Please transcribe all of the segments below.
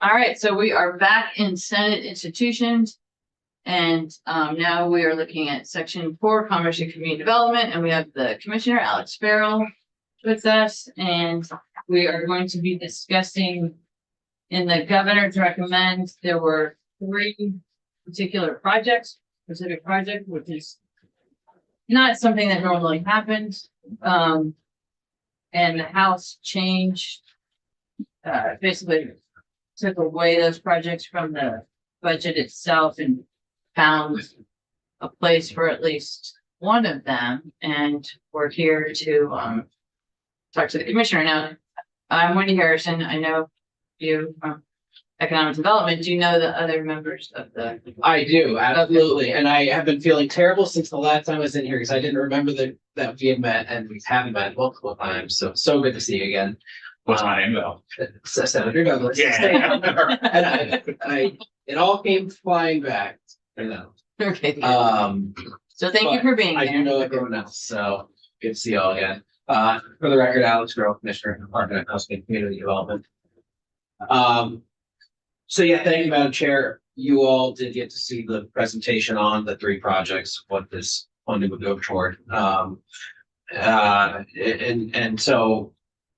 All right, so we are back in Senate institutions. And now we are looking at section 4, commerce and community development, and we have the Commissioner Alex Farrell with us, and we are going to be discussing in the governor's recommend. There were 3 particular projects, specific project, which is not something that normally happens. And the House changed, basically took away those projects from the budget itself and found a place for at least one of them. And we're here to talk to the commissioner. Now, I'm Wendy Harrison. I know you from economic development. Do you know the other members of the? I do, absolutely. And I have been feeling terrible since the last time I was in here because I didn't remember that we had met, and we haven't met multiple times. So good to see you again. What's my name though? Senator Douglas. Yeah. And I it all came flying back, you know. Okay. So thank you for being I here. do know everyone else, so good to see you all again. For the record, Alex Farrell, Commissioner of the Department of Housing and Community Development. So yeah, thank you, Madam Chair. You all did get to see the presentation on the 3 projects, what this funding would go toward. And so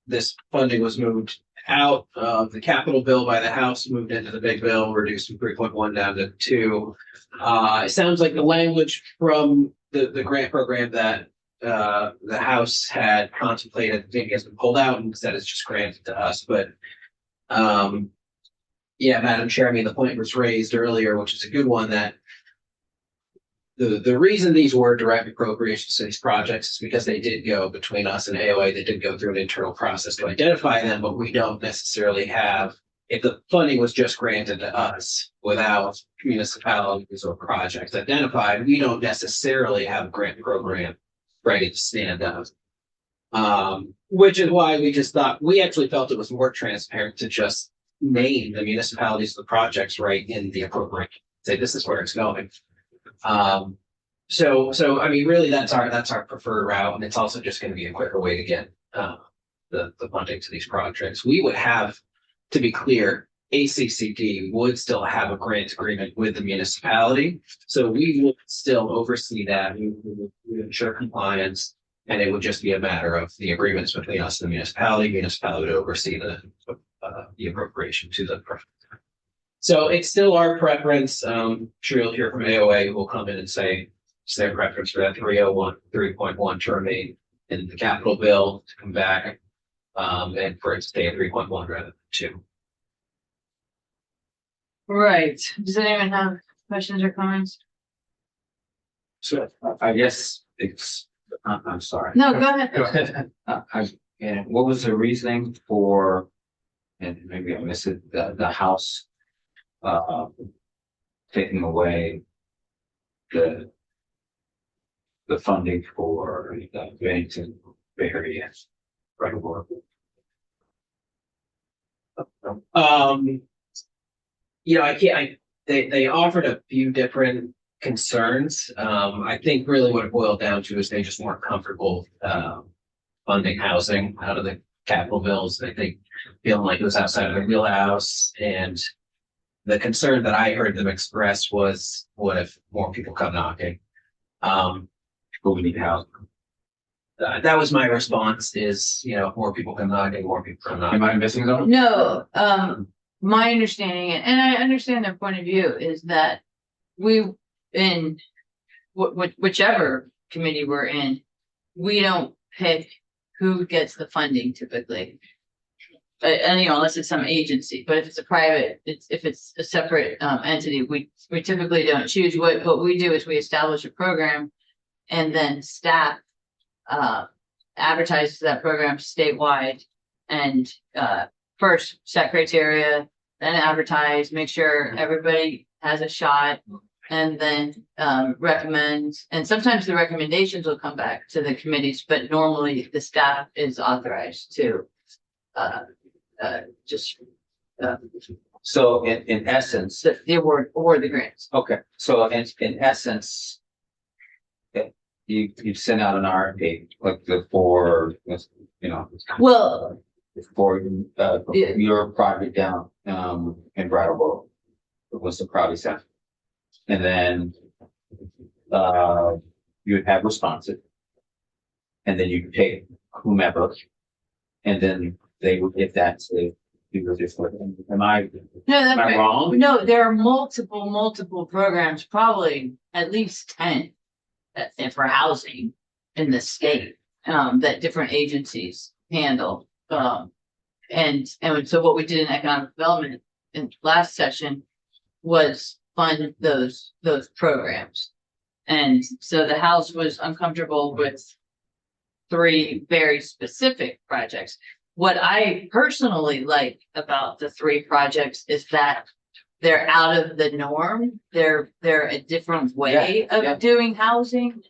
this funding was moved out of the capital bill by the House, moved into the big bill, reduced from 3.1 down to 2. It sounds like the language from the grant program that the House had contemplated maybe has been pulled out, and instead it's just granted to us. But yeah, Madam Chair, I mean, the point was raised earlier, which is a good one, that the reason these were direct appropriations to these projects is because they did go between us and AOA. They did go through an internal process to identify them, but we don't necessarily have, if the funding was just granted to us without municipalities or projects identified, we don't necessarily have a grant program ready to stand up. Which is why we just thought, we actually felt it was more transparent to just name the municipalities of the projects right in the appropriation, say this is where it's going. So I mean, really, that's our preferred route, and it's also just going to be a quicker way to get the funding to these projects. We would have, to be clear, ACCD would still have a grant agreement with the municipality, so we would still oversee that. We would ensure compliance, and it would just be a matter of the agreements between us and the municipality. Municipality would oversee the appropriation to the project. So it's still our preference. Sure, you'll hear from AOA who will come in and say it's their preference for that 3.1 to remain in the capital bill to come back, and for it to stay at 3.1 rather than 2. Right. Does anyone have questions or comments? So I guess it's, I'm sorry. No, go ahead. Go ahead. And what was the reasoning for, and maybe I missed it, the House taking away the funding for the Bennington Berry right away? They offered a few different concerns. I think really what it boiled down to is they just weren't comfortable funding housing out of the capital bills. I think feeling like it was outside of their wheelhouse, and the concern that I heard them express was, what if more people come knocking? But we need housing. That was my response is, if more people come knocking, more people come knocking. Am I missing something? No, my understanding, and I understand their point of view, is that we, in whichever committee we're in, we don't pick who gets the funding typically. And unless it's some agency, but if it's a private, if it's a separate entity, we typically don't choose. What we do is we establish a program, and then staff advertises that program statewide, and first set criteria, then advertise, make sure everybody has a shot, and then recommend. And sometimes the recommendations will come back to the committees, but normally the staff is authorized to So in essence, the award or the grants. okay, so in essence, you send out an RFP like for Well, For, Yeah. your project down, in Brattleboro. It was the project center. And then, you would have responsive. And then you could take whomever. And then they would, if that's the, you were just like, am I No, that's right. wrong? No, there are multiple programs, probably at least 10 for housing in the state, that different agencies handle. And so what we did in economic development in last session was fund those programs. And so the House was uncomfortable with 3 very specific projects. What I personally like about the 3 projects is that they're out of the norm. They're a different way Yeah. of doing housing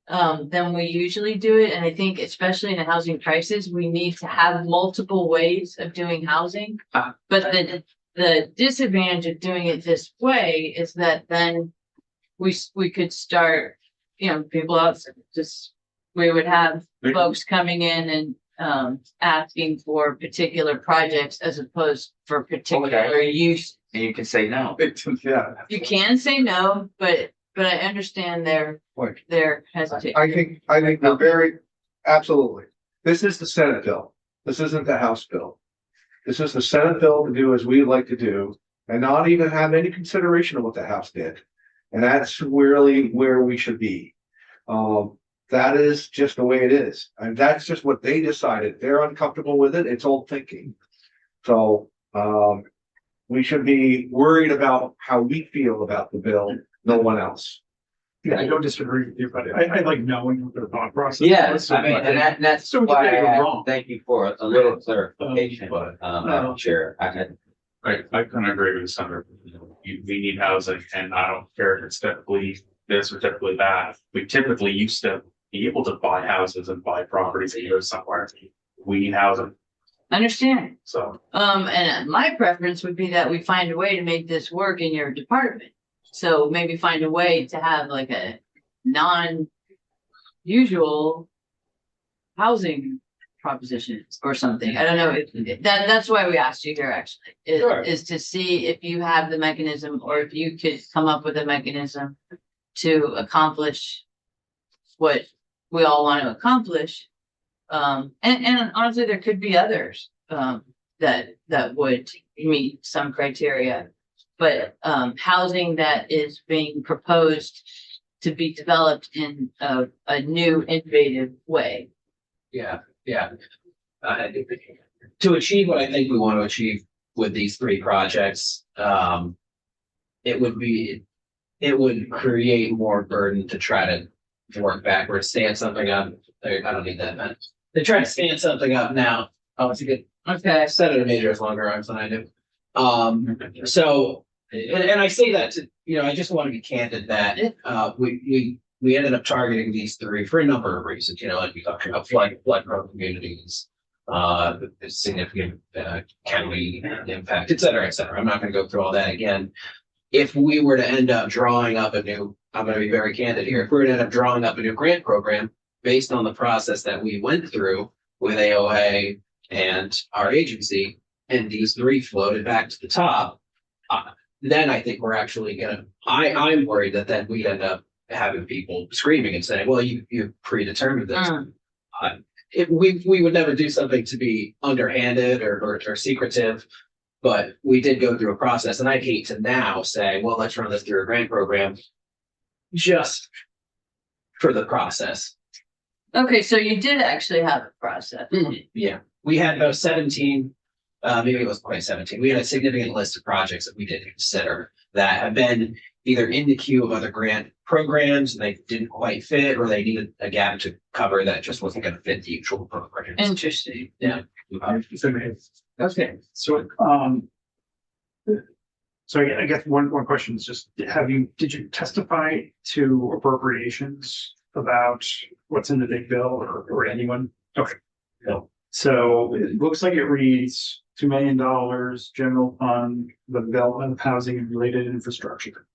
than we usually do it. And I think especially in a housing crisis, we need to have multiple ways of doing housing. But the disadvantage of doing it this way is that then we could start, people out just, we would have folks coming in and asking for particular projects as opposed for particular use. And you can say no. Yeah, You can say no, but I understand their hesitation. I think we're very, absolutely. This is the Senate bill. This isn't the House bill. This is the Senate bill to do as we like to do and not even have any consideration of what the House did. And that's really where we should be. That is just the way it is. And that's just what they decided. They're uncomfortable with it. It's old thinking. So, we should be worried about how we feel about the bill, no one else. Yeah, I don't disagree with you, but I like knowing what their thought process. Yeah, was. I mean, and that's So we why can't get it I wrong. thank you for a little clarification, but, Madam Chair. I had, I kind of agree with Senator. We need housing and I don't care if it's typically this or typically that. We typically used to be able to buy houses and buy properties and go somewhere. We need housing, Understand? so. And my preference would be that we find a way to make this work in your department. So maybe find a way to have like a non-usual housing proposition or something. I don't know. That's why we asked you here actually, Sure. is to see if you have the mechanism or if you could come up with a mechanism to accomplish what we all want to accomplish. And honestly, there could be others, that would meet some criteria. But, housing that is being proposed to be developed in a new innovative way. Yeah. To achieve what I think we want to achieve with these 3 projects, it would create more burden to try to work backwards, stand something up. I don't need that, man. They try to stand something up now. Oh, it's a good, Okay. Senator Major has longer arms than I do. So, and I say that to, I just want to be candid that, we ended up targeting these 3 for a number of reasons, like we talked about flood prone communities, the significant, county impact, et cetera, et cetera. I'm not gonna go through all that again. If we were to end up drawing up I'm gonna be very candid here. If we were to end up drawing up a new grant program based on the process that we went through with AOA and our agency, and these 3 floated back to the top, then I think we're actually I'm worried that then we'd end up having people screaming and saying, well, you predetermined this. We would never do something to be underhanded or secretive, but we did go through a process, and I'd hate to now say, well, let's run this through a grant program just for the process. Okay, so you did actually have a process. Yeah, we had about 17, maybe it wasn't quite 17. We had a significant list of projects that we did consider that have been either in the queue of other grant programs, and they didn't quite fit, or they needed a gap to cover that just wasn't going to fit the usual program. Interesting. Yeah. Okay. So, I guess one question is just, did you testify to appropriations about what's in the big bill or anyone? Okay. No. So it looks like it reads $2 million general fund, the development of housing and related infrastructure.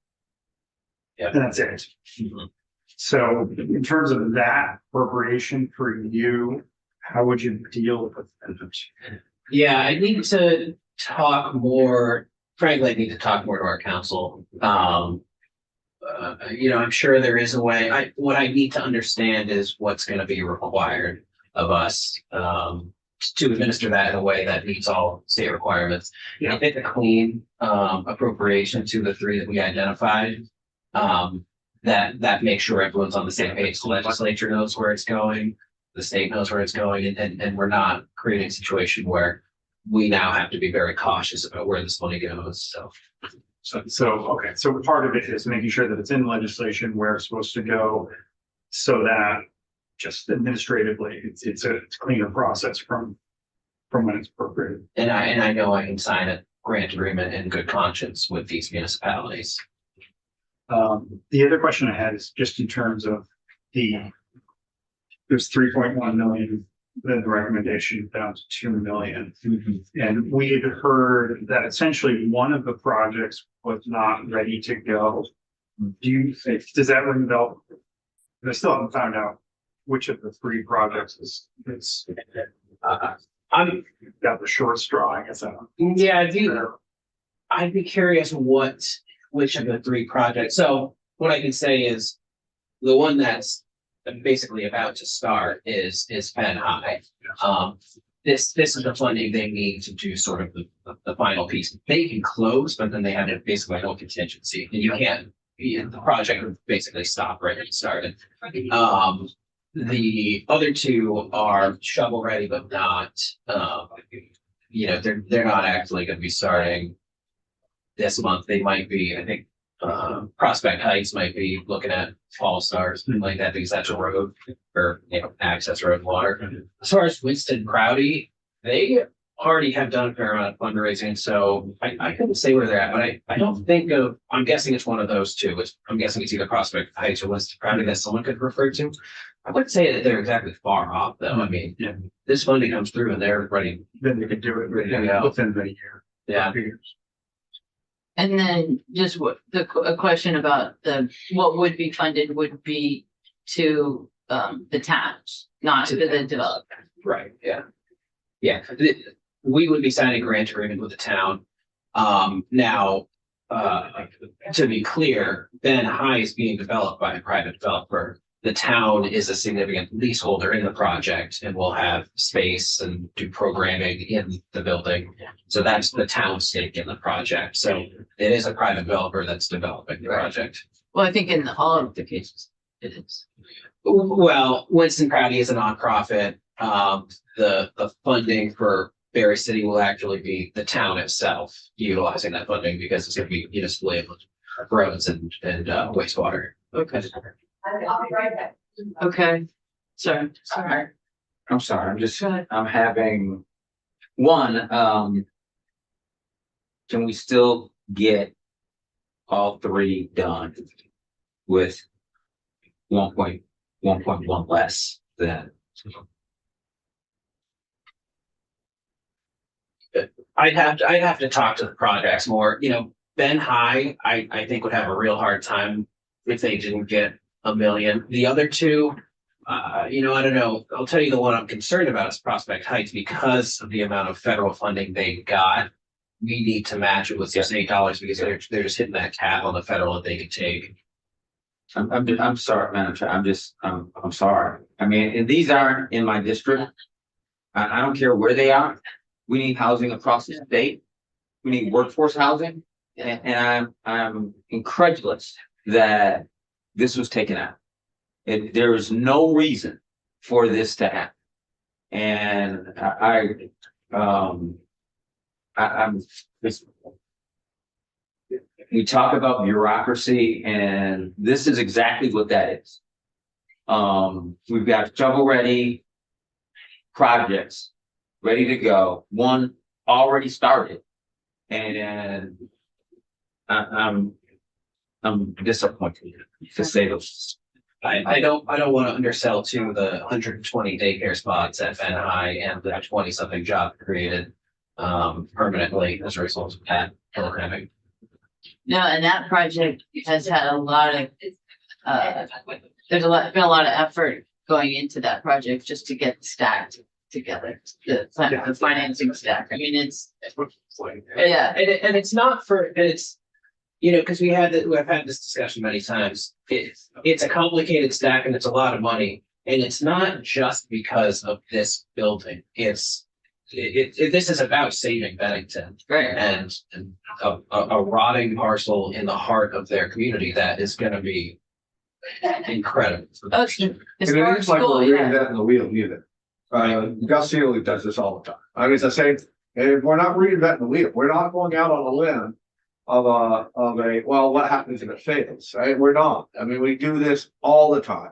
Yeah. And that's it. Mhm. So in terms of that appropriation for you, how would you deal with it? Yeah, I need to talk more, frankly, I need to talk more to our council. I'm sure there is a way. What I need to understand is what's gonna be required of us, to administer that in a way that meets all state requirements. Yeah. I think a clean, appropriation to the three that we identified, that makes sure everyone's on the same page. The legislature knows where it's going, the state knows where it's going, and we're not creating a situation where we now have to be very cautious about where this money goes, so. Okay, so part of it is making sure that it's in legislation where it's supposed to go. So that just administratively, it's a cleaner process from when it's appropriated. And I know I can sign a grant agreement in good conscience with these municipalities. The other question I had is just in terms of there's 3.1 million, then the recommendation down to 2 million. And we had heard that essentially one of the projects was not ready to go. Does that ring a bell? I still haven't found out which of the three projects is I'm, got the short straw, I guess. yeah, I'd be curious which of the three projects, so what I can say is the one that's basically about to start is Ben High. This is the funding they need to do sort of the final piece. They can close, but then they have basically no contingency, and you can't, the project would basically stop right when it started. The other two are shovel ready, but not, they're not actually gonna be starting this month. They might be, I think, Prospect Heights might be looking at fall stars, something like that, because that's a road or, access road water. As far as Winston Crowdy, they already have done a fair amount of fundraising, so I couldn't say where they're at, but I don't think I'm guessing it's one of those two. I'm guessing it's either Prospect Heights or Winston Crowdy that someone could refer to. I wouldn't say that they're exactly far off, though. I mean, this funding comes through and they're ready. Then you can do it within the year. Yeah. And then just a question about what would be funded would be to, the towns, not to the developer. Right, yeah. Yeah, we would be signing a grant agreement with the town. Now, to be clear, Ben High is being developed by a private developer. The town is a significant leaseholder in the project and will have space and do programming in the building. So that's the town's stake in the project. So it is a private developer that's developing the project. Well, I think in all of the cases, it is. Well, Winston Crowdy is a nonprofit. The funding for Berry City will actually be the town itself utilizing that funding because it's gonna be municipally owned roads and wastewater. Okay. I'll be right back. Okay, sorry. I'm sorry, Go ahead. I'm having one, can we still get all three done with 1.1 less than? I'd have to talk to the projects more, Ben High, I think would have a real hard time if they didn't get $1 million. The other two, I don't know. I'll tell you the one I'm concerned about is Prospect Heights because of the amount of federal funding they got. We need to match it with some state dollars because they're just hitting that cap on the federal that they could take. I'm sorry, man, I'm sorry. I mean, and these aren't in my district. I don't care where they are. We need housing across the state. We need workforce housing. And I'm incredulous that this was taken out. There is no reason for this to happen. And I'm just, we talk about bureaucracy and this is exactly what that is. We've got shovel-ready projects ready to go. One already started and I'm disappointed to say the least. I don't want to undersell too the 120 daycare spots at Ben High and the 20-something job created permanently as a result of that programming. No, and that project has had a lot of, been a lot of effort going into that project just to get stacked together, the financing stack. I mean, it's, yeah, And it's not for, it's, you know, because we've had this discussion many times. It's a complicated stack and it's a lot of money. And it's not just because of this building. This is about saving Bennington right. and a rotting parcel in the heart of their community that is gonna be incredible. for them. Oh, it's And historic it is like school, we're yeah. reinventing the wheel either. Gus Sealy does this all the time. I mean, it's the same, and we're not reinventing the wheel. We're not going out on a limb of well, what happens if it fails, right? We're not. I mean, we do this all the time.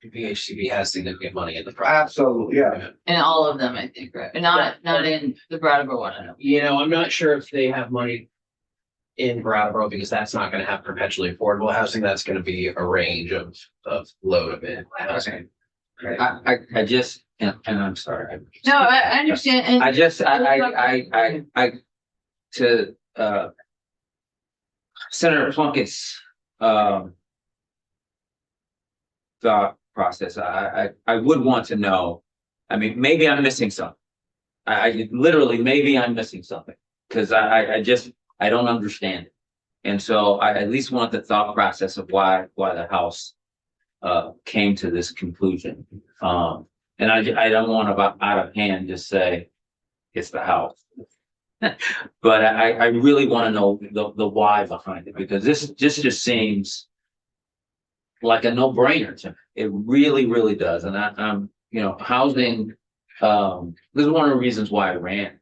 PHCB has significant money in the project. Absolutely, yeah. In all of them, I think, right? But not in the Brattleboro one, I know. You know, I'm not sure if they have money in Brattleboro because that's not gonna have perpetually affordable housing. That's gonna be a range of low to mid housing. I just, and I'm sorry. No, I understand, and. I just, to, Senator Plunkett's, thought process, I would want to know, I mean, maybe I'm missing something. I literally, maybe I'm missing something, because I don't understand it. And so I at least want the thought process of why the House came to this conclusion. And I don't want to out of hand just say it's the House. But I really want to know the why behind it, because this just seems like a no-brainer to me. It really, really does. And I'm, you know, housing, this is one of the reasons why I ran,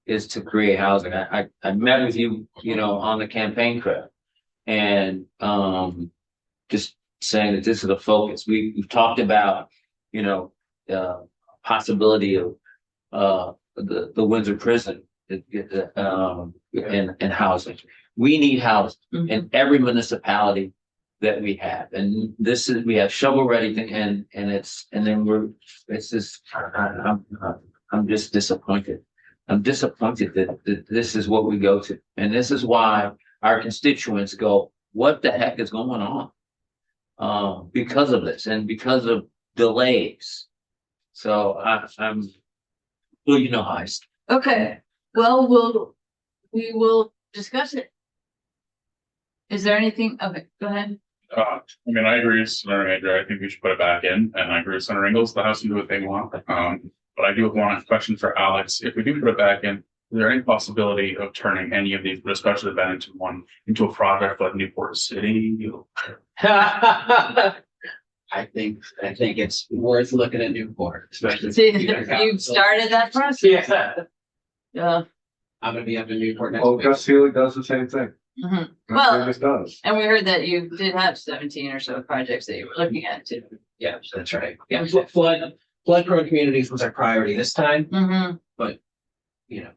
is to create housing. I met with you, you know, on the campaign trail, and just saying that this is a focus. We've talked about, you know, possibility of the Windsor prison and housing. We need housing in every municipality that we have, and we have shovel ready and it's just, I'm just disappointed. I'm disappointed that this is what we go to, and this is why our constituents go, what the heck is going on? Because of this and because of delays. So I'm, well, you know, heist. Okay, well, we will discuss it. Is there anything, okay, go ahead. I mean, I agree with Senator Major. I think we should put it back in, and I agree with Senator Ingles. The House can do what they want. But I do have one question for Alex. If we do put it back in, is there any possibility of turning any of these, but especially the Bennington one, into a project like Newport City? I think it's worth looking at Newport, especially. See, you've started that process. Yeah. Yeah. I'm gonna be up in Newport next Oh, week. Gus Sealy does the same thing. Mhm. He Well, just does. and we heard that you did have 17 or so projects that you were looking at too. Yeah, that's right. Yeah, flood prone communities was our priority this time, you know,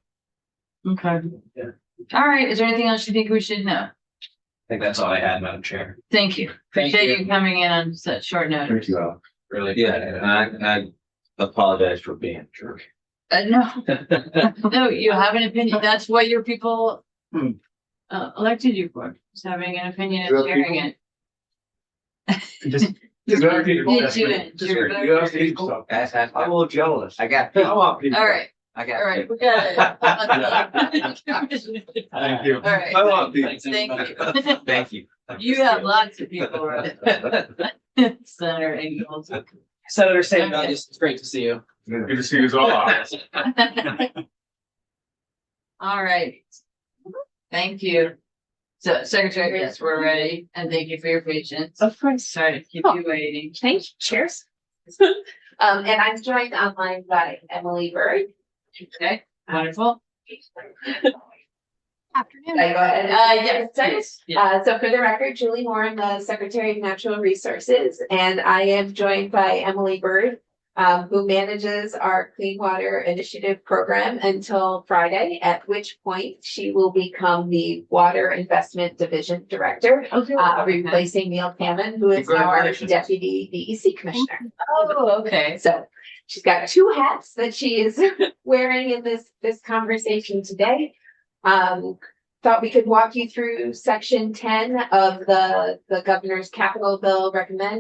Okay. Yeah. All right, is there anything else you think we should know? I think that's all I had, Madam Chair. Thank you. Thank Appreciate you. you coming in on such short notice. Thank you, Al. Really. Yeah, and I apologize for being a jerk. No, no, you have an opinion. That's what your people elected you for, is having an opinion and Your sharing people? it. Just Did you, You have people? I'm a little jealous. I got, I want people. all right, I all right, we got it. Thank you. All right. I want people. Thank you. thank you. You have lots of people, right? Senator Ingalls. Senator Sam, it's great to see you. Good to see you as well. All right. Thank you. So Secretary, yes, we're ready, and thank you for your patience. Of course. Sorry to keep you waiting. Thank you. Cheers. And I'm joined online by Emily Bird. Okay, wonderful. Afternoon. I go ahead. Yes. So for the record, Julie Moore, I'm the Secretary of Natural Resources, and I am joined by Emily Bird, who manages our Clean Water Initiative program until Friday, at which point she will become the Water Investment Division Director, replacing Neil Hammond, who is now our Congratulations. Deputy DEC Commissioner. Oh, okay. So she's got two hats that she is wearing in this conversation today. Thought we could walk you through section 10 of the governor's capital bill,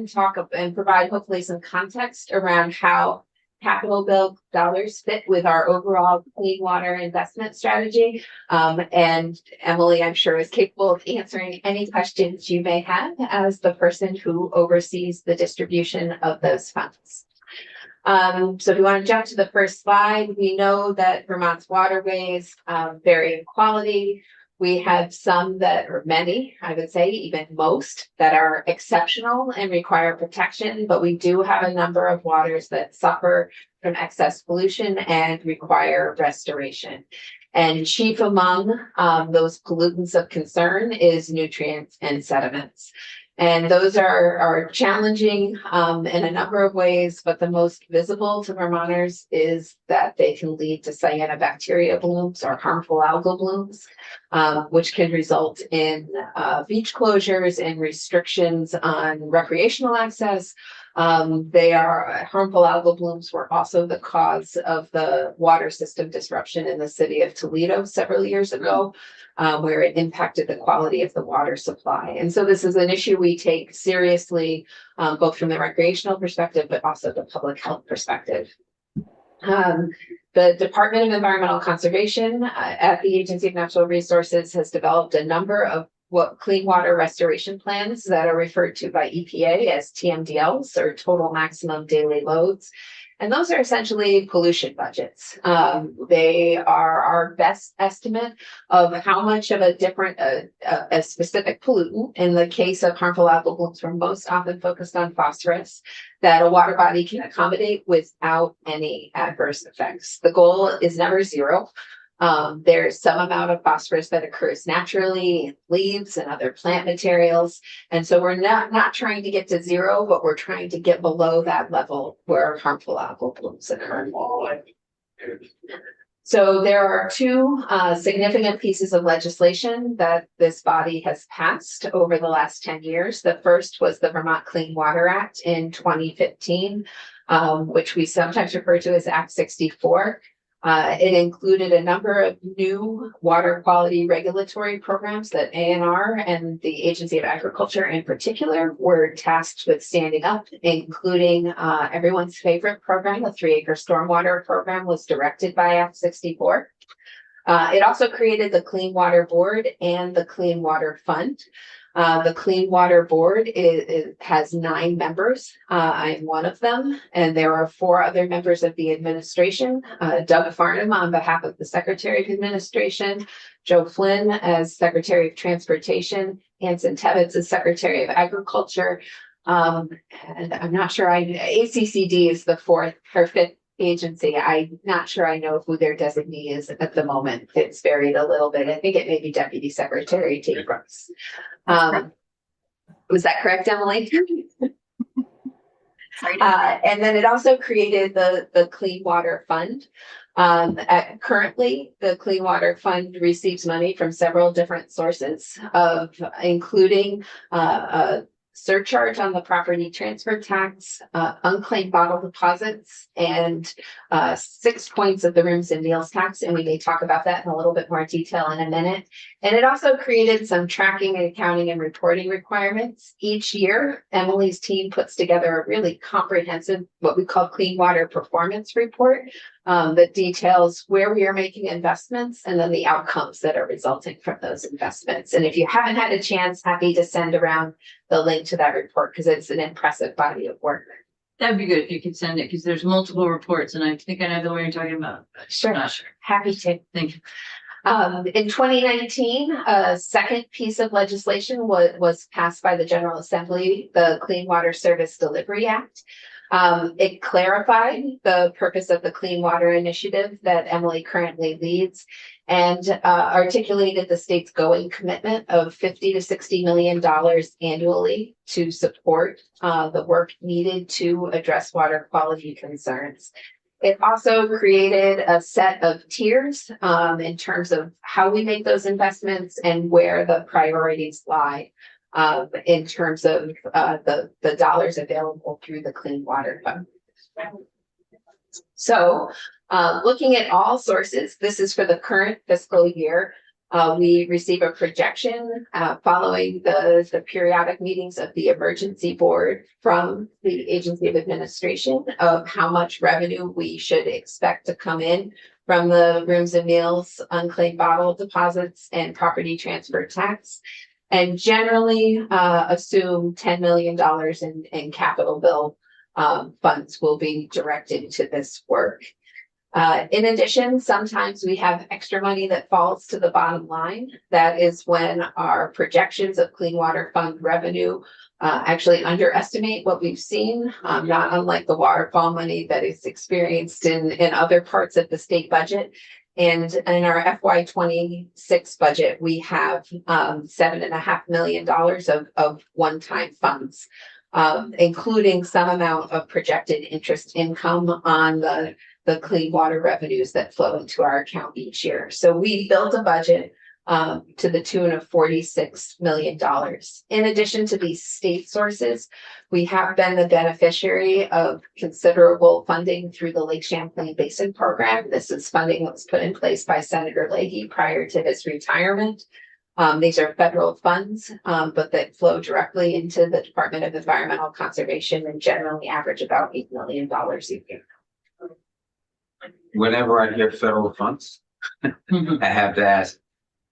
talk and provide hopefully some context around how capital bill dollars fit with our overall clean water investment strategy. And Emily, I'm sure, is capable of answering any questions you may have as the person who oversees the distribution of those funds. So if you want to jump to the first slide, we know that Vermont's waterways vary in quality. We have some that are many, I would say, even most, that are exceptional and require protection, but we do have a number of waters that suffer from excess pollution and require restoration. And chief among those pollutants of concern is nutrients and sediments. And those are challenging in a number of ways, but the most visible to Vermonters is that they can lead to cyanobacteria blooms or harmful algal blooms, which can result in beach closures and restrictions on recreational access. They are harmful algal blooms were also the cause of the water system disruption in the city of Toledo several years ago, where it impacted the quality of the water supply. And so this is an issue we take seriously, both from the recreational perspective, but also the public health perspective. The Department of Environmental Conservation at the Agency of Natural Resources has developed a number of clean water restoration plans that are referred to by EPA as TMDLs, or total maximum daily loads. And those are essentially pollution budgets. They are our best estimate of how much of a specific pollutant, in the case of harmful algal blooms, we're most often focused on phosphorus, that a water body can accommodate without any adverse effects. The goal is never zero. There's some amount of phosphorus that occurs naturally in leaves and other plant materials. And so we're not trying to get to zero, but we're trying to get below that level where harmful algal blooms occur. So there are two significant pieces of legislation that this body has passed over the last 10 years. The first was the Vermont Clean Water Act in 2015, which we sometimes refer to as Act 64. It included a number of new water quality regulatory programs that ANR and the Agency of Agriculture in particular were tasked with standing up, including everyone's favorite program, the 3-acre stormwater program, was directed by Act 64. It also created the Clean Water Board and the Clean Water Fund. The Clean Water Board has 9 members. I'm one of them, and there are 4 other members of the administration. Doug Farnham on behalf of the Secretary of Administration, Joe Flynn as Secretary of Transportation, Hanson Tebbets as Secretary of Agriculture. And I'm not sure, ACCD is the 4th or 5th agency. I'm not sure I know who their designee is at the moment. It's varied a little bit. I think it may be Deputy Secretary Tate Brooks. Was that correct, Emily? And then it also created the Clean Water Fund. Currently, the Clean Water Fund receives money from several different sources, including surcharge on the property transfer tax, unclaimed bottle deposits, and 6 points of the rooms and meals tax. And we may talk about that in a little bit more detail in a minute. And it also created some tracking and accounting and reporting requirements. Each year, Emily's team puts together a really comprehensive, what we call Clean Water Performance Report, that details where we are making investments and then the outcomes that are resulting from those investments. And if you haven't had a chance, happy to send around the link to that report because it's an impressive body of work. That'd be good if you could send it, because there's multiple reports, and I think I know the one you're talking about. But Sure. I'm not sure. Happy to. Thank you. In 2019, a second piece of legislation was passed by the General Assembly, the Clean Water Service Delivery Act. It clarified the purpose of the Clean Water Initiative that Emily currently leads and articulated the state's going commitment of $50 to $60 million annually to support the work needed to address water quality concerns. It also created a set of tiers in terms of how we make those investments and where the priorities lie in terms of the dollars available through the Clean Water Fund. So looking at all sources, this is for the current fiscal year. We receive a projection following the periodic meetings of the emergency board from the Agency of Administration of how much revenue we should expect to come in from the rooms and meals, unclaimed bottle deposits, and property transfer tax. And generally assume $10 million in capital bill funds will be directed to this work. In addition, sometimes we have extra money that falls to the bottom line. That is when our projections of Clean Water Fund revenue actually underestimate what we've seen, not unlike the waterfall money that is experienced in other parts of the state budget. And in our FY 26 budget, we have $7.5 million of one-time funds, including some amount of projected interest income on the clean water revenues that flow into our account each year. So we built a budget to the tune of $46 million. In addition to these state sources, we have been the beneficiary of considerable funding through the Lake Champlain Basin Program. This is funding that was put in place by Senator Leahy prior to his retirement. These are federal funds, but that flow directly into the Department of Environmental Conservation and generally average about $8 million a year. Whenever I hear federal funds, I have to ask,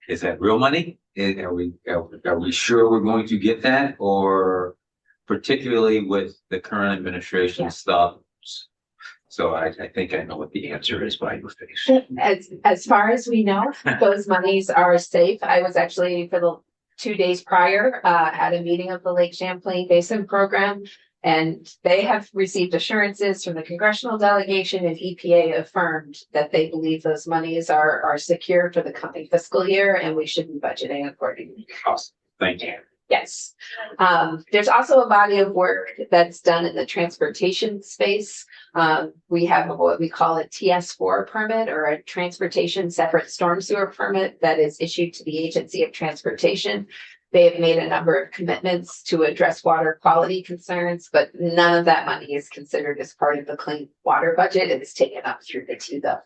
is that real money? Are we sure we're going to get that? Or particularly with the current administration stuff? So I think I know what the answer is by your face. As far as we know, those monies are safe. I was actually for the 2 days prior at a meeting of the Lake Champlain Basin Program. And they have received assurances from the congressional delegation, and EPA affirmed that they believe those monies are secure for the coming fiscal year, and we should be budgeting accordingly. Awesome. Thank you. Yes. There's also a body of work that's done in the transportation space. We have what we call a TS4 permit, or a transportation separate storm sewer permit, that is issued to the Agency of Transportation. They have made a number of commitments to address water quality concerns, but none of that money is considered as part of the clean water budget. It is taken up through the TDUP.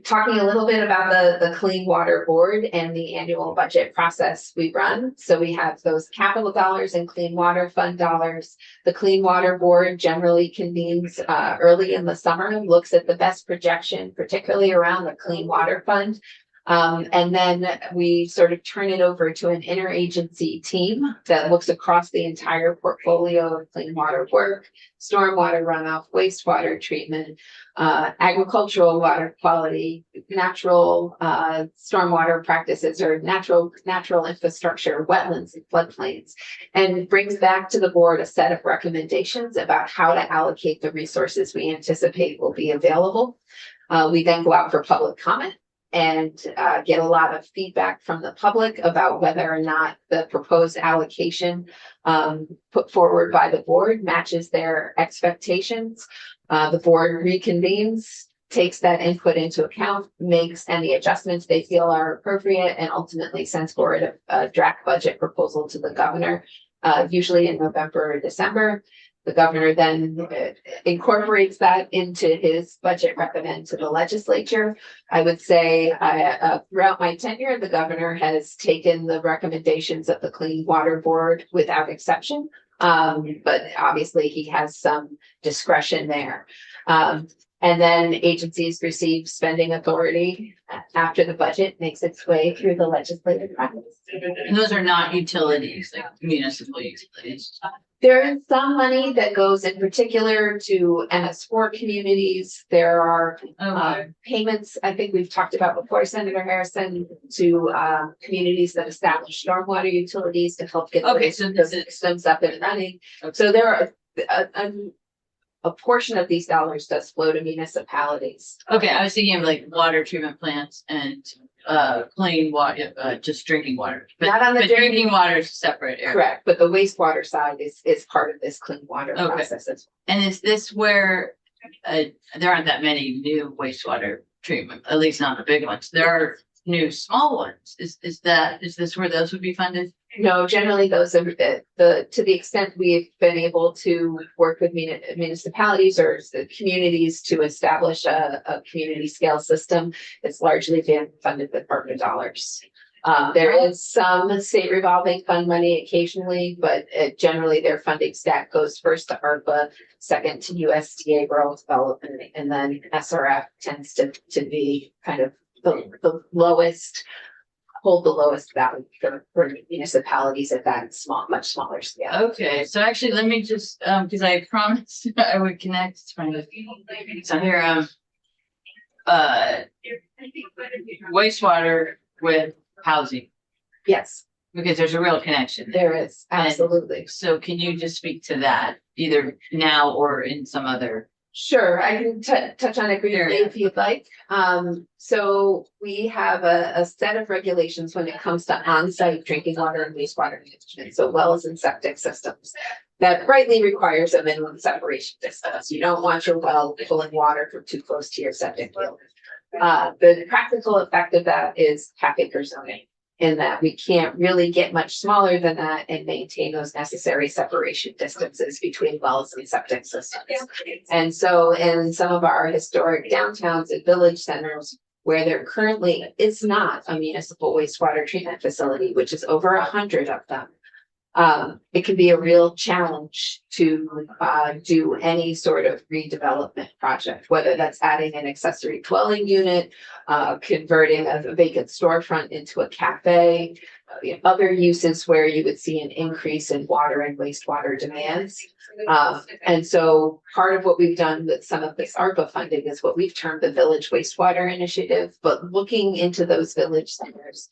Talking a little bit about the Clean Water Board and the annual budget process we run. So we have those capital dollars and Clean Water Fund dollars. The Clean Water Board generally convenes early in the summer, looks at the best projection, particularly around the Clean Water Fund. And then we sort of turn it over to an interagency team that looks across the entire portfolio of clean water work, stormwater runoff, wastewater treatment, agricultural water quality, natural stormwater practices, or natural infrastructure, wetlands and floodplains, and brings back to the board a set of recommendations about how to allocate the resources we anticipate will be available. We then go out for public comment and get a lot of feedback from the public about whether or not the proposed allocation put forward by the board matches their expectations. The board reconvenes, takes that input into account, makes any adjustments they feel are appropriate, and ultimately sends forward a draft budget proposal to the governor, usually in November or December. The governor then incorporates that into his budget recommend to the legislature. I would say throughout my tenure, the governor has taken the recommendations of the Clean Water Board without exception. But obviously he has some discretion there. And then agencies receive spending authority after the budget makes its way through the legislative process. And those are not utilities, like municipal utilities. There is some money that goes in particular to MS4 communities. There are payments, I think we've talked about before, Senator Harrison, to communities that establish stormwater utilities to help get the systems up and running. Okay. So there are a portion of these dollars does flow to municipalities. Okay, I was thinking of like water treatment plants and plain water, just drinking water. Not on the but drinking water is separate area. Correct, but the wastewater side is part of this clean water Okay. process as And is this where there aren't that many new wastewater treatment, at least not the big ones. There are new small ones. Is this where those would be funded? No, generally those are to the extent we've been able to work with municipalities or the communities to establish a community scale system. It's largely been funded with partner dollars. There is some state revolving fund money occasionally, but generally their funding stack goes first to ARPA, second to USDA rural development, and then SRF tends to be kind of the lowest, hold the lowest value for municipalities at that much smaller scale. Okay, so actually, let me just, because I promised I would connect. So here, wastewater with housing, Yes, because there's a real connection. there is, absolutely. So can you just speak to that either now or in some other? Sure, I can touch on it briefly if you'd like. So we have a set of regulations when it comes to on-site drinking water and wastewater management, so wells and septic systems. That rightly requires a minimum separation distance. You don't want your well pulling water from too close to your septic field. The practical effect of that is half-acre zoning, in that we can't really get much smaller than that and maintain those necessary separation distances between wells and septic systems. And so in some of our historic downtowns and village centers, where there currently is not a municipal wastewater treatment facility, which is over 100 of them, it can be a real challenge to do any sort of redevelopment project, whether that's adding an accessory dwelling unit, converting a vacant storefront into a cafe, other uses where you would see an increase in water and wastewater demands. And so part of what we've done with some of this ARPA funding is what we've termed the Village Wastewater Initiative, but looking into those village centers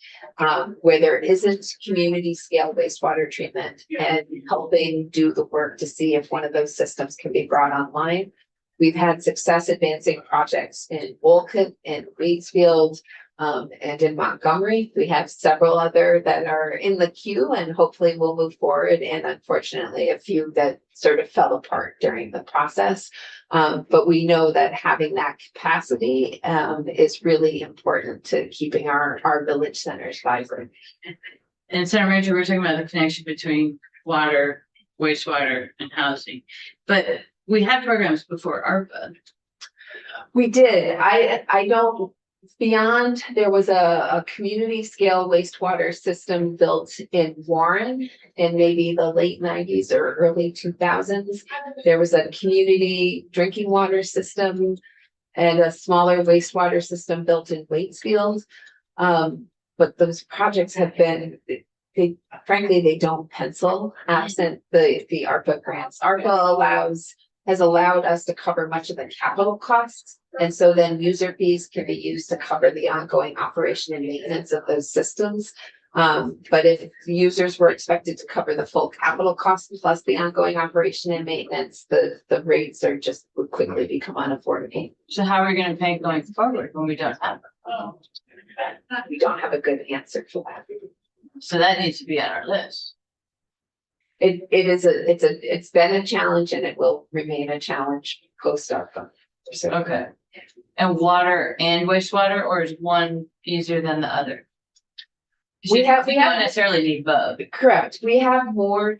where there isn't community scale wastewater treatment and helping do the work to see if one of those systems can be brought online. We've had success advancing projects in Wolcott and Waitsfield, and in Montgomery. We have several other that are in the queue and hopefully will move forward. And unfortunately, a few that sort of fell apart during the process. But we know that having that capacity is really important to keeping our village centers vibrant. And Senator Ranger, we're talking about the connection between water, wastewater, and housing. But we had programs before ARPA. We did. I don't. Beyond, there was a community scale wastewater system built in Warren in maybe the late 90s or early 2000s. There was a community drinking water system and a smaller wastewater system built in Waitsfield. But those projects have been, frankly, they don't pencil absent the ARPA grants. ARPA has allowed us to cover much of the capital costs. And so then user fees can be used to cover the ongoing operation and maintenance of those systems. But if users were expected to cover the full capital cost plus the ongoing operation and maintenance, the rates would quickly become unaffordable. So how are we going to pay going forward when we don't have it? We don't have a good answer for that. So that needs to be on our list. It's been a challenge and it will remain a challenge post ARPA. Okay. And water and wastewater, or is one easier than the other? We don't necessarily need both. Correct. We have more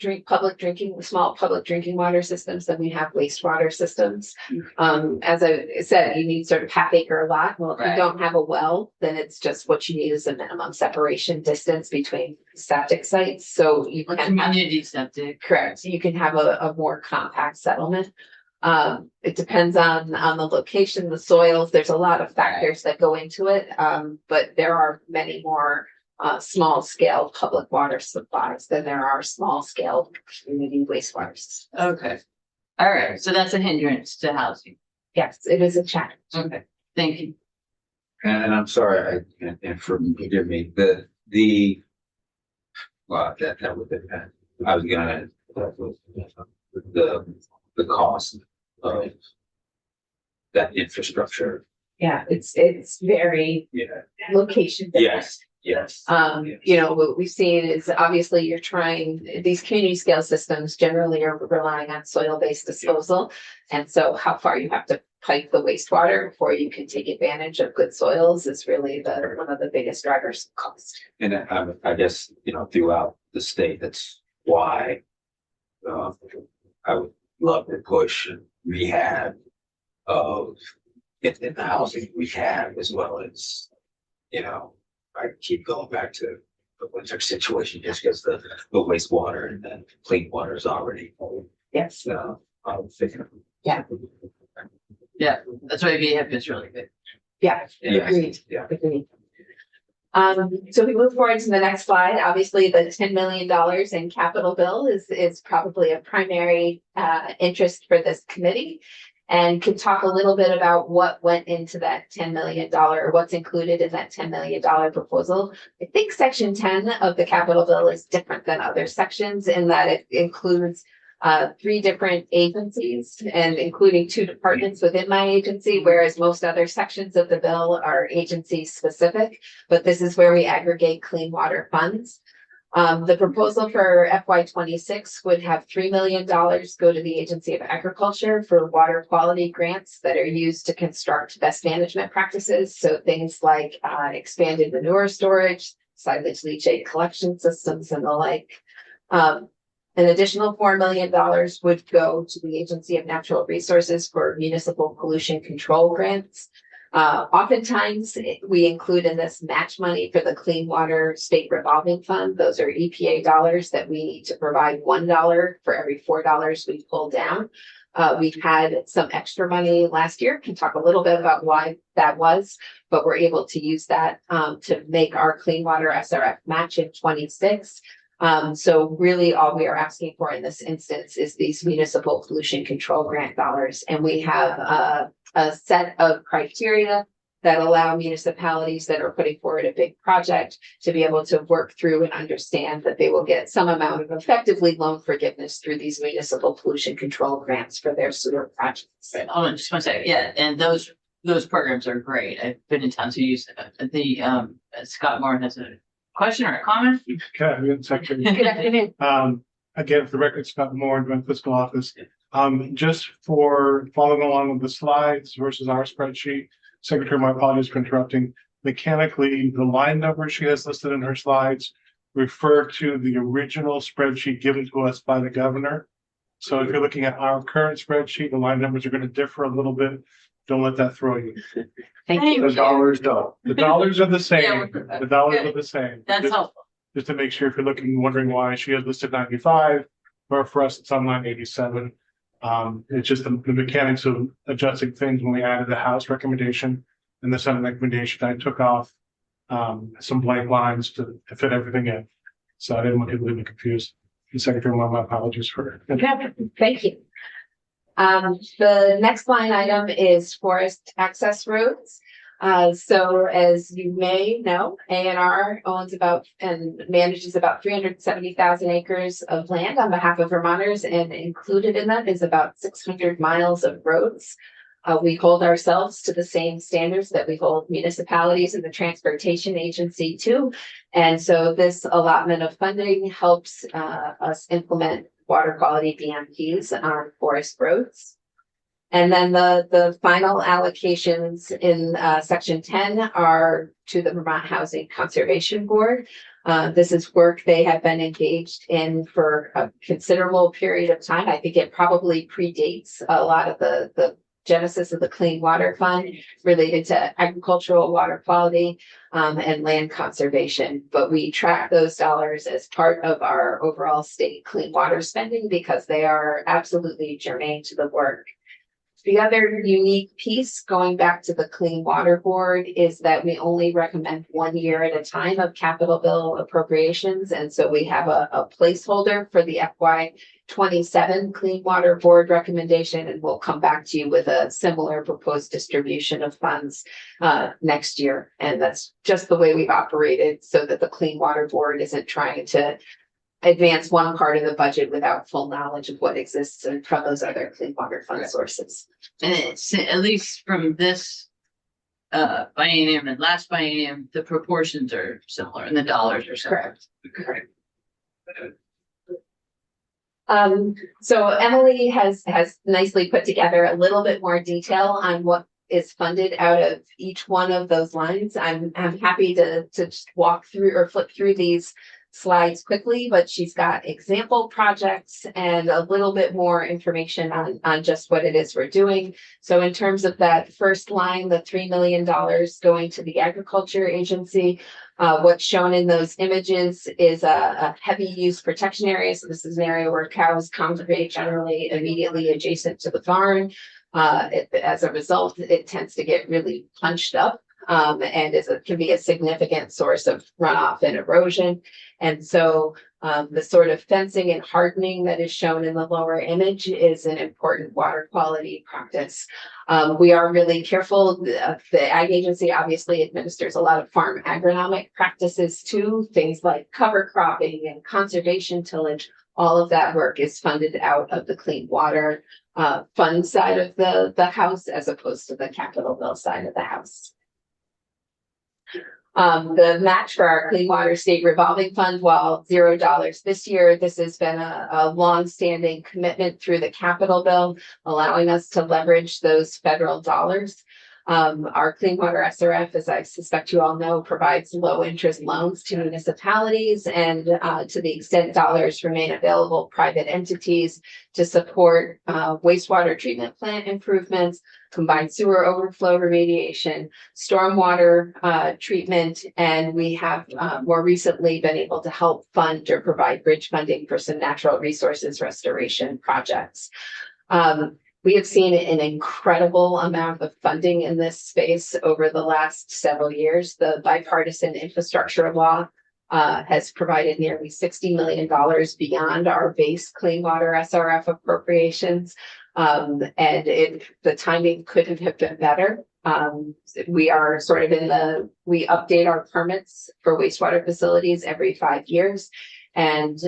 small public drinking water systems than we have wastewater systems. As I said, you need sort of half-acre lot. Well, if you don't have a well, then it's just what you need is a minimum separation distance between septic sites. So you can community septic. Correct. You can have a more compact settlement. It depends on the location, the soils. There's a lot of factors that go into it. But there are many more small scale public water supplies than there are small scale community wastewater systems. Okay. All right. So that's a hindrance to housing. Yes, it is a challenge. Okay. Thank you. And I'm sorry, forgive me, well, that would depend. I was gonna, the cost of that infrastructure. Yeah, it's very location dependent. Yes. What we've seen is obviously you're trying, these community scale systems generally are relying on soil-based disposal. And so how far you have to pipe the wastewater before you can take advantage of good soils is really one of the biggest drivers of cost. And I guess, throughout the state, that's why I would love to push rehab of in the housing we have, as well as, I keep going back to the winter situation just because the wastewater and then clean water is already. Yes. I'm thinking. Yeah. Yeah, that's why VHIP is really good. Yeah, Yeah. agreed. Yeah. Agreed. So we move forward to the next slide. Obviously, the $10 million in capital bill is probably a primary interest for this committee. And can talk a little bit about what went into that $10 million or what's included in that $10 million proposal. I think section 10 of the capital bill is different than other sections in that it includes 3 different agencies and including 2 departments within my agency, whereas most other sections of the bill are agency specific, but this is where we aggregate clean water funds. The proposal for FY26 would have $3 million go to the Agency of Agriculture for water quality grants that are used to construct best management practices. So things like expanded manure storage, silage leachate collection systems and the like. An additional $4 million would go to the Agency of Natural Resources for municipal pollution control grants. Oftentimes we include in this match money for the Clean Water State Revolving Fund. Those are EPA dollars that we need to provide $1 for every $4 we pull down. We've had some extra money last year, can talk a little bit about why that was, but we're able to use that to make our Clean Water SRF match in 26. So really all we are asking for in this instance is these municipal pollution control grant dollars. And we have a set of criteria that allow municipalities that are putting forward a big project to be able to work through and understand that they will get some amount of effectively loan forgiveness through these municipal pollution control grants for their sewer projects. Hold on, just one second. Yeah, and those programs are great. I've been in towns who use the Scott Moore has a question or a comment? Okay, Secretary. Good afternoon. Again, for the record, Scott Moore, Joint Fiscal Office. Just for following along with the slides versus our spreadsheet, Secretary, my apologies for interrupting. Mechanically, the line number she has listed in her slides refer to the original spreadsheet given to us by the governor. So if you're looking at our current spreadsheet, the line numbers are going to differ a little bit. Don't let that throw you. Thank you. The dollars don't. The dollars are the same. Yeah, The dollars good. are the same. That's helpful. Just to make sure if you're wondering why she has listed 95, or for us, it's on line 87. It's just the mechanics of adjusting things when we added the House recommendation and the Senate recommendation. I took off some blank lines to fit everything in. So I didn't want people to be confused. The Secretary, my apologies for it. Yeah, thank you. The next line item is forest access roads. So as you may know, ANR owns about and manages about 370,000 acres of land on behalf of Vermonters, and included in that is about 600 miles of roads. We hold ourselves to the same standards that we hold municipalities and the transportation agency to. And so this allotment of funding helps us implement water quality BMPs on forest roads. And then the final allocations in section 10 are to the Vermont Housing Conservation Board. This is work they have been engaged in for a considerable period of time. I think it probably predates a lot of the genesis of the Clean Water Fund related to agricultural water quality and land conservation. But we track those dollars as part of our overall state clean water spending because they are absolutely germane to the work. The other unique piece going back to the Clean Water Board is that we only recommend 1 year at a time of capital bill appropriations. And so we have a placeholder for the FY27 Clean Water Board recommendation, and we'll come back to you with a similar proposed distribution of funds next year. And that's just the way we've operated so that the Clean Water Board isn't trying to advance one part of the budget without full knowledge of what exists from those other clean water fund sources. And it's at least from this biennium and last biennium, the proportions are similar and the dollars are similar. Correct. So Emily has nicely put together a little bit more detail on what is funded out of each one of those lines. I'm happy to just walk through or flip through these slides quickly, but she's got example projects and a little bit more information on just what it is we're doing. So in terms of that first line, the $3 million going to the agriculture agency, what's shown in those images is a heavy use protection area. So this is an area where cows congregate generally immediately adjacent to the barn. As a result, it tends to get really punched up. And can be a significant source of runoff and erosion. And so the sort of fencing and hardening that is shown in the lower image is an important water quality practice. We are really careful. The Ag Agency obviously administers a lot of farm agronomic practices too, things like cover cropping and conservation tillage. All of that work is funded out of the clean water fund side of the house as opposed to the capital bill side of the house. The match for our Clean Water State Revolving Fund, while $0 this year, this has been a long-standing commitment through the capital bill, allowing us to leverage those federal dollars. Our Clean Water SRF, as I suspect you all know, provides low interest loans to municipalities, and to the extent dollars remain available, private entities to support wastewater treatment plant improvements, combined sewer overflow remediation, stormwater treatment, and we have more recently been able to help fund or provide bridge funding for some natural resources restoration projects. We have seen an incredible amount of funding in this space over the last several years. The bipartisan infrastructure law has provided nearly $60 million beyond our base clean water SRF appropriations. And the timing couldn't have been better. We are sort of we update our permits for wastewater facilities every 5 years, and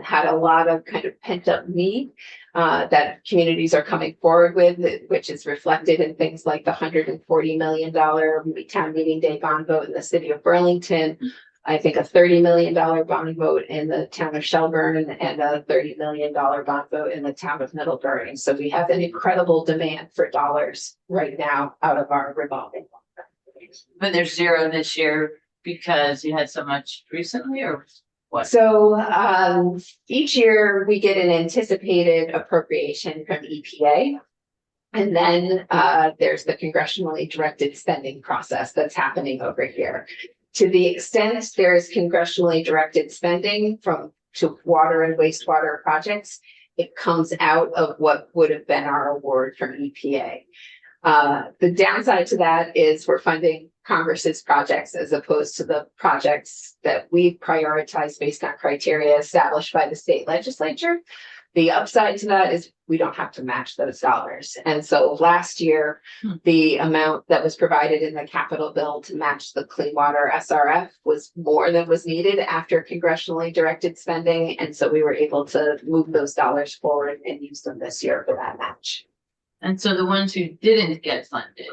had a lot of kind of pent up need that communities are coming forward with, which is reflected in things like the $140 million town meeting day bond vote in the city of Burlington. I think a $30 million bond vote in the town of Shelburne, and a $30 million bond vote in the town of Middlebury. So we have an incredible demand for dollars right now out of our revolving fund. But there's $0 this year because you had so much recently, or what? So each year we get an anticipated appropriation from EPA. And then there's the congressionally directed spending process that's happening over here. To the extent there is congressionally directed spending to water and wastewater projects, it comes out of what would have been our award from EPA. The downside to that is we're funding Congress's projects as opposed to the projects that we prioritize based on criteria established by the state legislature. The upside to that is we don't have to match those dollars. And so last year, the amount that was provided in the capital bill to match the Clean Water SRF was more than was needed after congressionally directed spending. And so we were able to move those dollars forward and use them this year for that match. And so the ones who didn't get funded,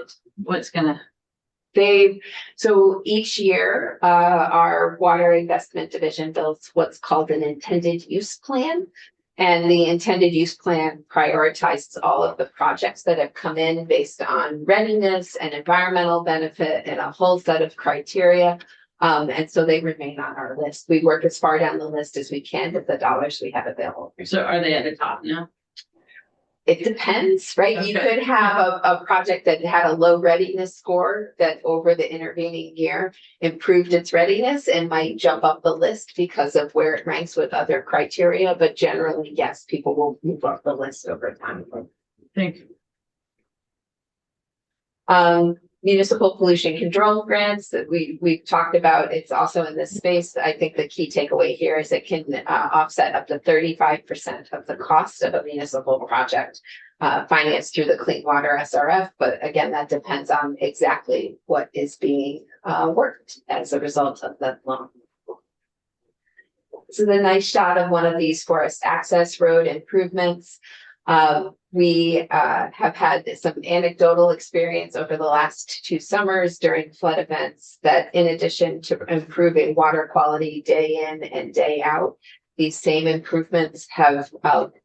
So each year, our water investment division builds what's called an intended use plan. And the intended use plan prioritizes all of the projects that have come in based on readiness and environmental benefit and a whole set of criteria. And so they remain on our list. We work as far down the list as we can with the dollars we have available. so are they at the top now? It depends, right? You Okay. could have a project that had a low readiness score that over the intervening year improved its readiness and might jump up the list because of where it ranks with other criteria. But generally, yes, people will move up the list over time. Thank you. Municipal pollution control grants that we've talked about, it's also in this space. I think the key takeaway here is it can offset up to 35% of the cost of a municipal project financed through the Clean Water SRF. But again, that depends on exactly what is being worked as a result of the loan. This is a nice shot of one of these forest access road improvements. We have had some anecdotal experience over the last 2 summers during flood events that, in addition to improving water quality day in and day out, these same improvements have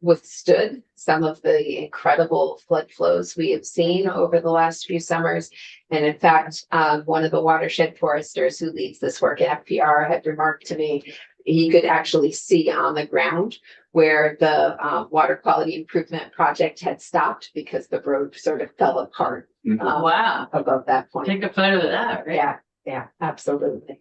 withstood some of the incredible flood flows we have seen over the last few summers. And in fact, one of the watershed foresters who leads this work at FPR had remarked to me, he could actually see on the ground where the water quality improvement project had stopped because the road sort of fell apart Wow, above that point. take a photo of that, right? Yeah, absolutely.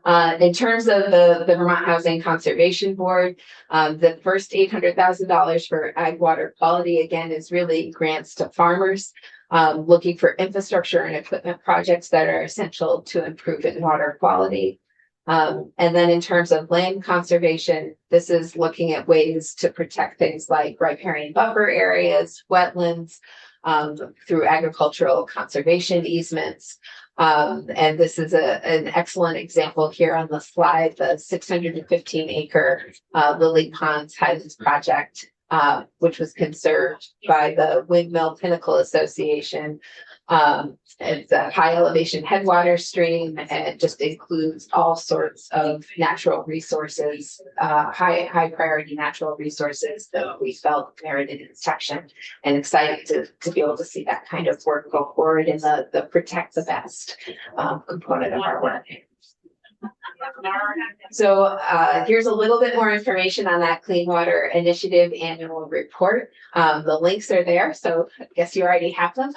In terms of the Vermont Housing Conservation Board, the first $800,000 for ag water quality, again, is really grants to farmers looking for infrastructure and equipment projects that are essential to improving water quality. And then in terms of land conservation, this is looking at ways to protect things like riparian buffer areas, wetlands, through agricultural conservation easements. And this is an excellent example here on the slide, the 615 acre Lily Ponds Highlands project, which was conserved by the Windmill Pinnacle Association. It's a high elevation headwater stream and it just includes all sorts of natural resources, high priority natural resources that we felt merited protection, and excited to be able to see that kind of work go forward in the protect the best component of our work. So here's a little bit more information on that Clean Water Initiative annual report. The links are there, so I guess you already have them.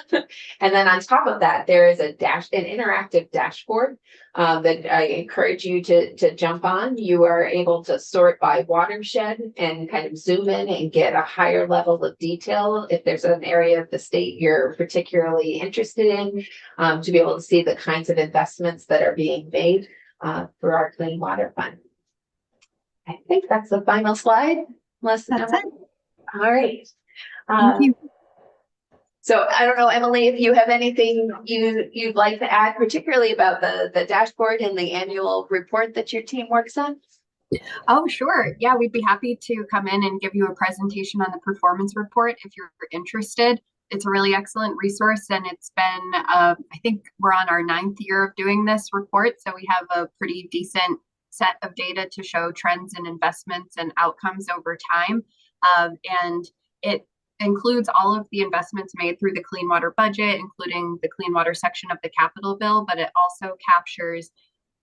And then on top of that, there is an interactive dashboard that I encourage you to jump on. You are able to sort by watershed and kind of zoom in and get a higher level of detail if there's an area of the state you're particularly interested in, to be able to see the kinds of investments that are being made for our Clean Water Fund. I think that's the final slide. Unless That's it. All right. Thank you. So I don't know, Emily, if you have anything you'd like to add, particularly about the dashboard and the annual report that your team works on? Oh, sure. Yeah, we'd be happy to come in and give you a presentation on the performance report if you're interested. It's a really excellent resource, and it's been, I think we're on our 9th year of doing this report. So we have a pretty decent set of data to show trends in investments and outcomes over time. And it includes all of the investments made through the clean water budget, including the clean water section of the capital bill, but it also captures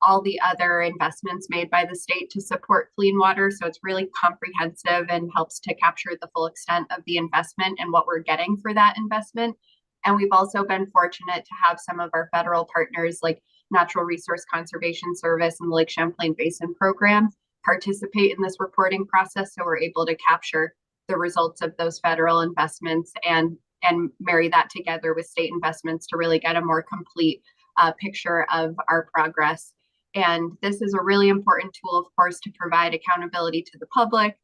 all the other investments made by the state to support clean water. So it's really comprehensive and helps to capture the full extent of the investment and what we're getting for that investment. And we've also been fortunate to have some of our federal partners like Natural Resource Conservation Service and the Lake Champlain Basin Program participate in this reporting process. So we're able to capture the results of those federal investments and marry that together with state investments to really get a more complete picture of our progress. And this is a really important tool, of course, to provide accountability to the public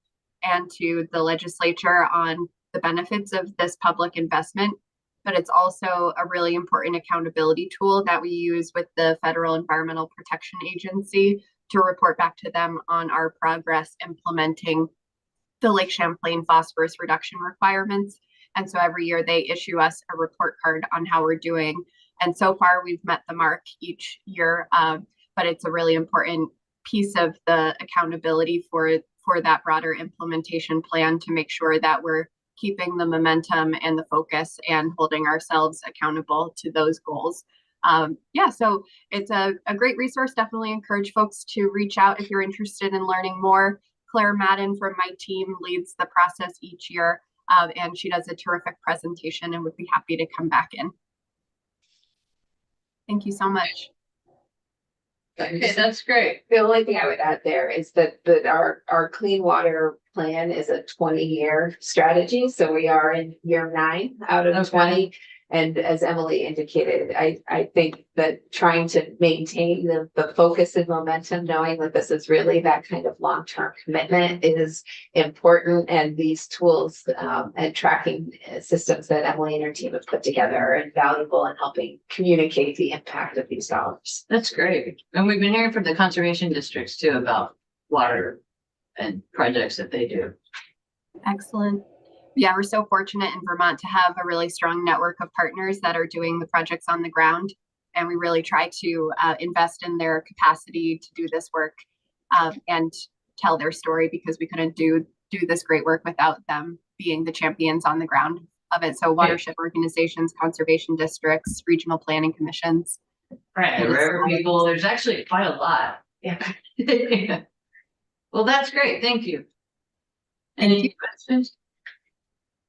and to the legislature on the benefits of this public investment. But it's also a really important accountability tool that we use with the Federal Environmental Protection Agency to report back to them on our progress implementing the Lake Champlain phosphorus reduction requirements. And so every year they issue us a report card on how we're doing. And so far we've met the mark each year. But it's a really important piece of the accountability for that broader implementation plan to make sure that we're keeping the momentum and the focus and holding ourselves accountable to those goals. Yeah, so it's a great resource. Definitely encourage folks to reach out if you're interested in learning more. Claire Madden from my team leads the process each year, and she does a terrific presentation and would be happy to come back in. Thank you so much. Okay, that's great. The only thing I would add there is that our clean water plan is a 20-year strategy. So we are in year 9 out of 20. And as Emily indicated, I think that trying to maintain the focus and momentum, knowing that this is really that kind of long-term commitment is important. And these tools and tracking systems that Emily and her team have put together are invaluable in helping communicate the impact of these dollars. That's great. And we've been hearing from the conservation districts too about water and projects that they do. Excellent. Yeah, we're so fortunate in Vermont to have a really strong network of partners that are doing the projects on the ground. And we really try to invest in their capacity to do this work and tell their story, because we couldn't do this great work without them being the champions on the ground of it. So watershed organizations, conservation districts, regional planning commissions. Right, and river people, there's actually quite a lot. Yeah. Well, that's great, thank you. Any questions?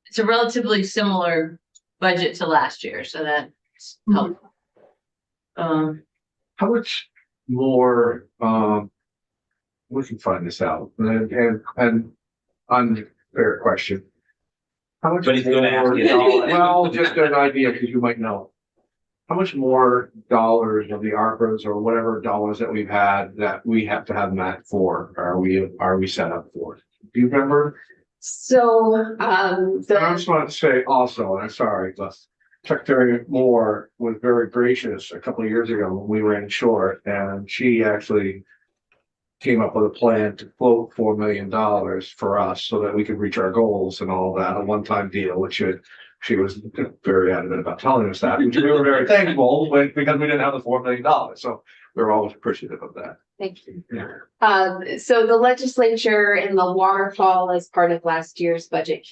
It's a relatively similar budget to last year, so that's helpful. How much more, we can find this out, and unfair question. How much But he's gonna ask you. more- Well, just an idea, because you might know. How much more dollars of the ARPAs or whatever dollars that we've had that we have to have met for, are we set up for? Do you remember? So, And I just wanted to say also, and I'm sorry, but Secretary Moore was very gracious a couple of years ago when we ran short, and she actually came up with a plan to quote $4 million for us so that we could reach our goals and all that, a one-time deal, which she was very adamant about telling us that, which we were very thankful because we didn't have the $4 million. So we we're always appreciative of that. Thank you. Yeah. So the legislature in the waterfall, as part of last year's budget,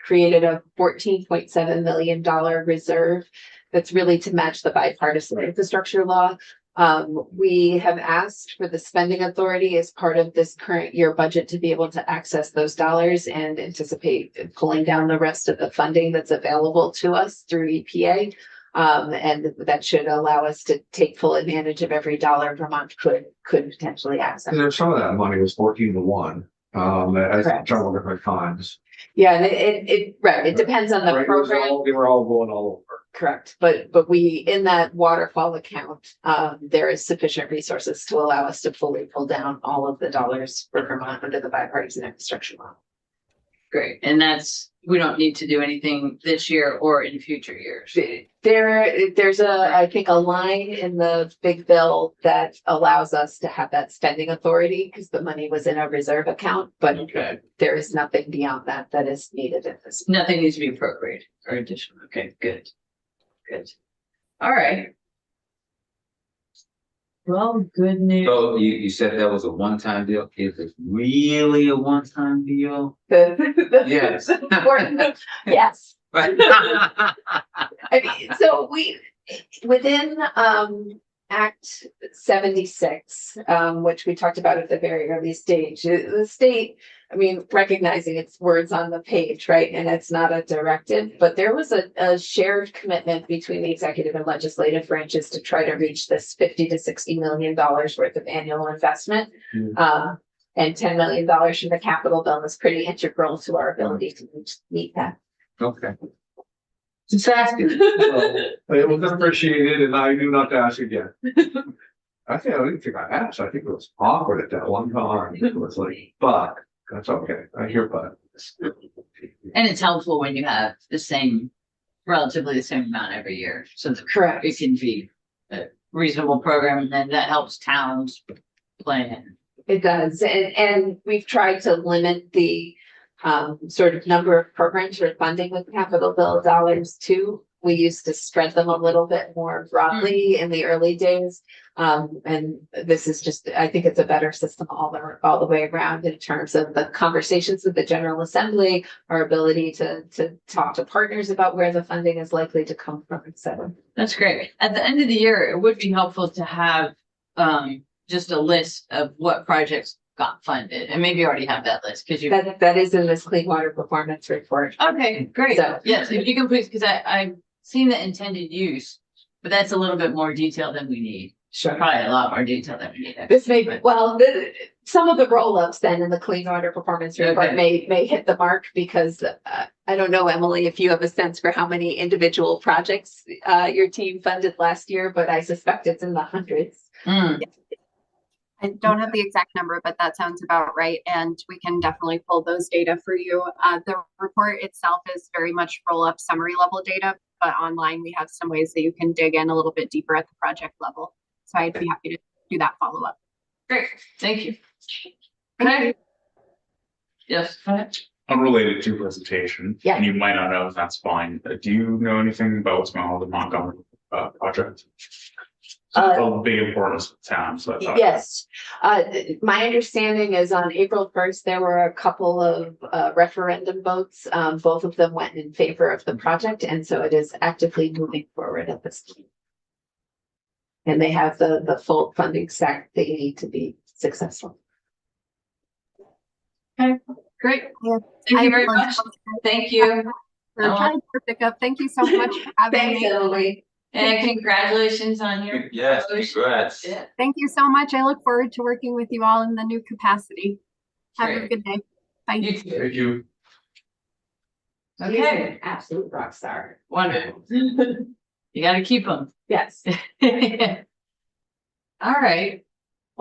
created a $14.7 million reserve that's really to match the bipartisan infrastructure law. We have asked for the spending authority as part of this current year budget to be able to access those dollars and anticipate pulling down the rest of the funding that's available to us through EPA. And that should allow us to take full advantage of every dollar Vermont could potentially access. And some of that money was 14-1, at Correct. several different times. Yeah, and it depends on the Right, it was program. all- They were all going all over. Correct, but we, in that waterfall account, there is sufficient resources to allow us to fully pull down all of the dollars for Vermont under the bipartisan infrastructure law. Great, and we don't need to do anything this year or in future years. There's I think a line in the big bill that allows us to have that spending authority because the money was in a reserve account, but Okay. there is nothing beyond that is needed at this. Nothing needs to be appropriated or additional. Okay, good. Good. All right. Well, good news. So you said that was a one-time deal. Is it really a one-time deal? Yes. Yes. I mean, so within Act 76, which we talked about at the very early stage, the state, I mean, recognizing its words on the page, right? And it's not a directive, but there was a shared commitment between the executive and legislative branches to try to reach this $50 to $60 million worth of annual investment. And $10 million from the capital bill is pretty integral to our ability to meet that. Okay. Just asking. It was appreciated, and I knew not to ask again. I didn't think I asked. I think it was awkward at that one time. It was like, but that's okay. I hear but. And it's helpful when you have relatively the same amount every year. So that Correct. it can be a reasonable program, and then that helps towns plan. It does, and we've tried to limit the sort of number of programs we're funding with capital bill dollars too. We used to spread them a little bit more broadly in the early days. And this is just, I think it's a better system all the way around in terms of the conversations with the General Assembly, our ability to talk to partners about where the funding is likely to come from, et cetera. That's great. At the end of the year, it would be helpful to have just a list of what projects got funded, and maybe you already have that list because you. That is in this Clean Water Performance Report. Okay, great. So- Yes, if you can please, because I've seen the intended use, but that's a little bit more detail than we need. Sure. Probably a lot more detail than we need. This may, some of the roll-ups then in the Clean Water Performance Report Okay. may hit the mark because I don't know, Emily, if you have a sense for how many individual projects your team funded last year, but I suspect it's in the hundreds. Mm, I don't have the exact number, but that sounds about right. And we can definitely pull those data for you. The report itself is very much roll up summary level data, but online we have some ways that you can dig in a little bit deeper at the project level. So I'd be happy to do that follow up. great, thank you. Okay. Yes, go ahead. Unrelated to presentation, Yeah. and you might not know if that's fine. Do you know anything about what's going on with the Montgomery project? Of big importance to the town, so I thought. Yes, my understanding is on April 1st, there were a couple of referendum votes. Both of them went in favor of the project, and so it is actively moving forward at this point. And they have the full funding stack they need to be successful. Great. Yeah. Thank I you very apologize much. Thank you. For trying to pick up. Thank you so much for having Thanks, me. Emily. And congratulations on your. Yes, promotion. congrats. Yeah, Thank you so much. I look forward to working with you all in the new capacity. Have a Great. good day. Bye. you too. Thank you. She's Okay, an absolute rock star. wonderful. You gotta keep them. Yes. All right.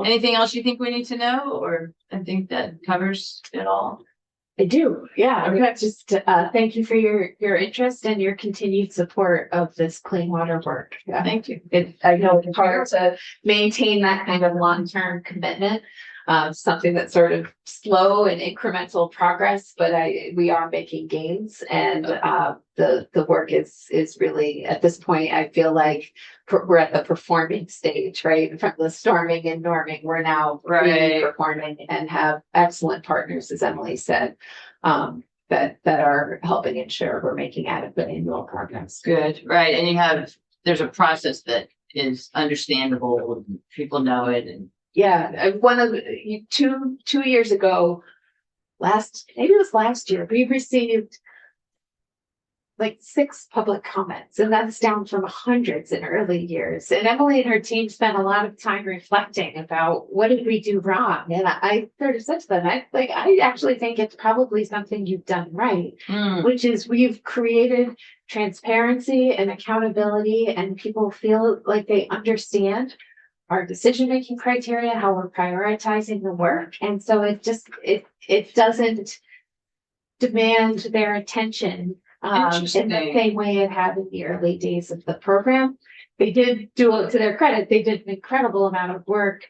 Anything else you think we need to know, or I think that covers it all? I do, yeah. Okay. Just thank you for your interest and your continued support of this clean water work. Yeah. Thank you. I know it's hard to maintain that kind of long-term commitment. Something that's sort of slow and incremental progress, but we are making gains, and the work is really, at this point, I feel like we're at the performing stage, right? From the storming and norming, we're now really Right. performing and have excellent partners, as Emily said, that are helping ensure we're making adequate annual progress. Good, right, and there's a process that is understandable, people know it, and Yeah, one of two years ago, maybe it was last year, we received like 6 public comments, and that's down from hundreds in early years. And Emily and her team spent a lot of time reflecting about what did we do wrong. And I sort of said to them, I actually think it's probably something you've done right, which is we've created transparency and accountability, and people feel like they understand our decision-making criteria, how we're prioritizing the work. And so it doesn't demand their attention in the Interesting. same way it had in the early days of the program. They did do it, to their credit, they did an incredible amount of work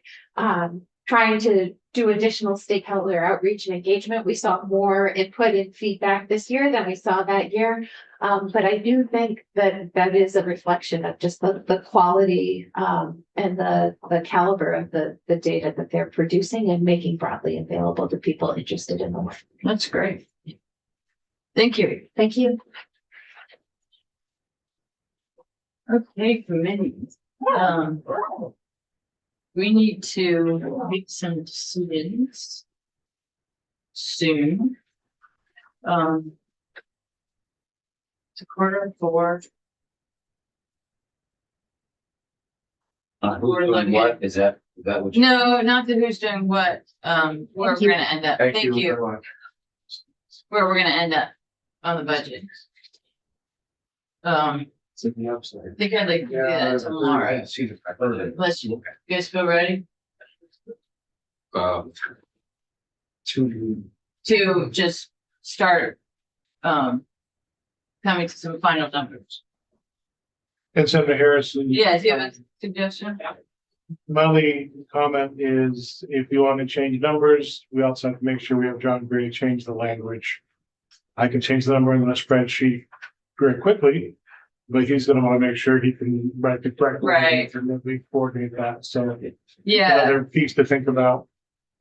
trying to do additional stakeholder outreach and engagement. We saw more input and feedback this year than we saw that year. But I do think that is a reflection of just the quality and the caliber of the data that they're producing and making broadly available to people interested in the work. that's great. Thank you. Thank you. Okay, committees. We need to make some decisions soon. It's 4:15. Who's We're doing looking- what? Is that what you? No, not the who's doing what, where we're Thank you. gonna end up. Thank you. very much. Where we're gonna end up on the budget. I think I'd like to do that tomorrow. Unless you guys feel ready to just start, coming to some final numbers. And Senator Harrison. Yeah, do you have a suggestion? My only comment is if you want to change numbers, we also have to make sure we have John Gray change the language. I can change the number in the spreadsheet very quickly, but he's gonna want to make sure he can write the correct. Right. And then we coordinate that. So Yeah, another piece to think about,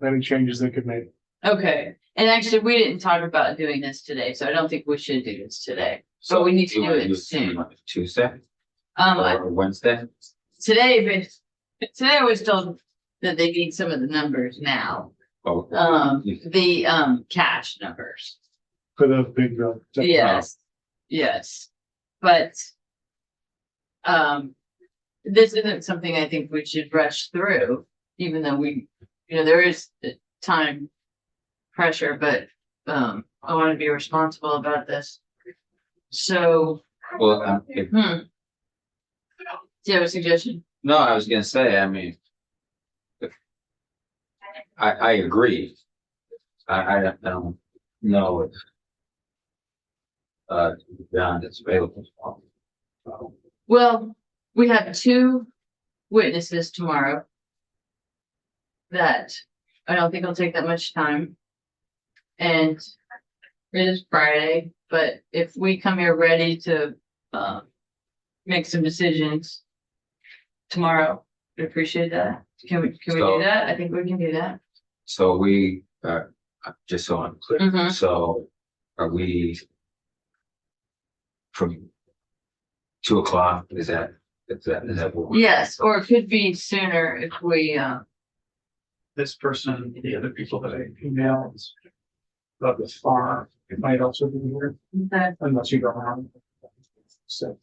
any changes they could make. okay. And actually, we didn't talk about doing this today, so I don't think we should do this today. So we need to you do wanna it soon. Tuesday I- or Wednesday? today, but today I was told that they need some of the numbers now. Oh, The cash numbers. For the big bill. Yes, yes, but. This isn't something I think we should rush through, even though there is time pressure, but, I want to be responsible about this. So, well, do you have a suggestion? no, I was gonna say, I mean. I agree. I don't know if. John is available. Well, we have 2 witnesses tomorrow. That I don't think will take that much time. And it is Friday, but if we come here ready to make some decisions tomorrow, appreciate that. Can we So- do that? I think we can do that. So we, just so I'm clear, Mhm. so are we from 2 o'clock, is that what? Yes, or it could be sooner if we, This person, the other people that I emailed about the farm, it might also be here, unless you go around. So,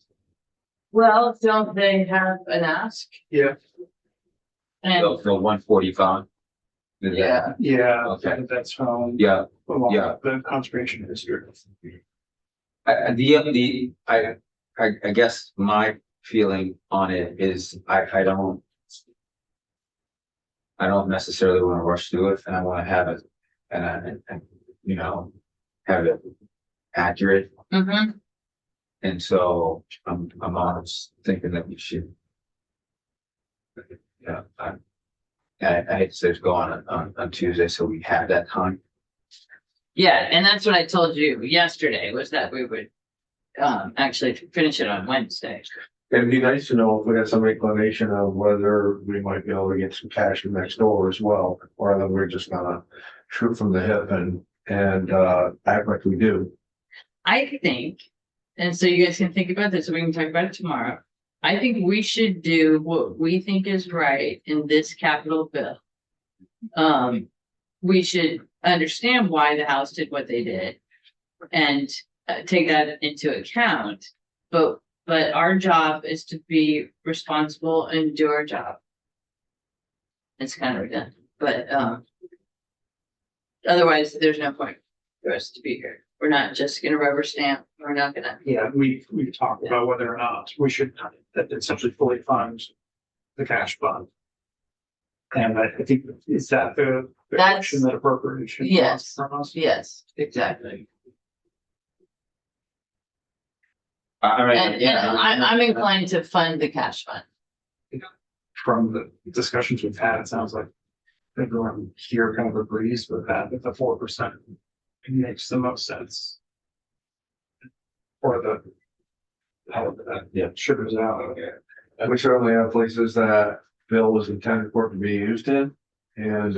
well, don't they have an ask? yeah, And, The 145? yeah, yeah, Okay. that's how. Yeah, Along yeah. with the conservation district. I guess my feeling on it is I don't necessarily want to rush through it, and I want to have it and have it accurate. mhm. And so I'm honest thinking that we should. Yeah, I hate to say it's go on Tuesday, so we have that time. Yeah, and that's what I told you yesterday was that we would actually finish it on Wednesday. It'd be nice to know if we got some inclination of whether we might be able to get some cash from next door as well, or whether we're just gonna shoot from the hip and act like we do. I think, and so you guys can think about this, we can talk about it tomorrow. I think we should do what we think is right in this capital bill. We should understand why the House did what they did and take that into account. But our job is to be responsible and do our job. It's kind of redundant, but otherwise, there's no point for us to be here. We're not just gonna rubber stamp. We're not gonna. Yeah, we've talked about whether or not we should that essentially fully fund the cash fund. And I think, is that the That's- question that appropriation? Yes. From us? Yes, exactly. I mean, And I'm inclined to fund the cash fund. From the discussions we've had, it sounds like everyone here kind of agrees with that, that the 4% makes the most sense. For the, how that sugars out. We certainly have places that bill was intended for it to be used in, and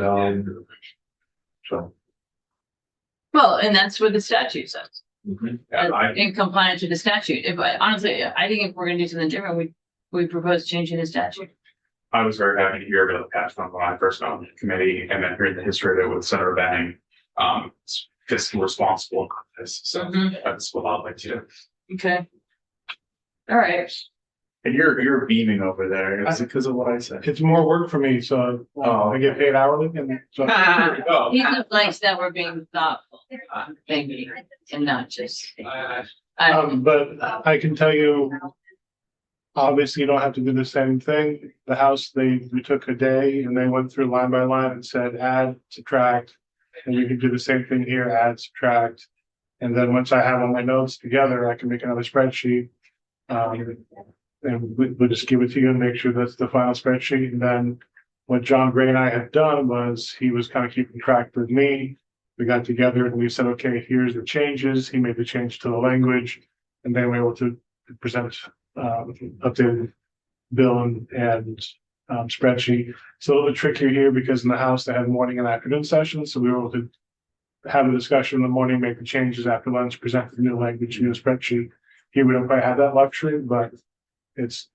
so. Well, and that's what the statute says. Yeah, I, In compliance with the statute. Honestly, I think if we're gonna do something different, we propose changing the statute. I was very happy to hear about the cash fund when I first got on the committee and then hearing the history of it with Senator Benning. It's fiscally responsible on this, so Mhm. that's what I'd like to do. Okay. All right. And you're beaming over there. Is it because of what I said? It's more work for me, so I get paid hourly and so. Oh, He just likes that we're being thoughtful, thinking, and not just. But I can tell you, obviously, you don't have to do the same thing. The House, we took a day and they went through line by line and said, add, subtract. And we can do the same thing here, add, subtract. And then once I have all my notes together, I can make another spreadsheet. And we'll just give it to you and make sure that's the final spreadsheet. And then what John Gray and I had done was he was kind of keeping track with me. We got together and we said, okay, here's the changes. He made the change to the language. And then we were able to present updated bill and spreadsheet. It's a little bit trickier here because in the House they had morning and afternoon sessions. So we were able to have a discussion in the morning, make the changes after lunch, present the new language, new spreadsheet. Here we don't quite have that luxury, but it's,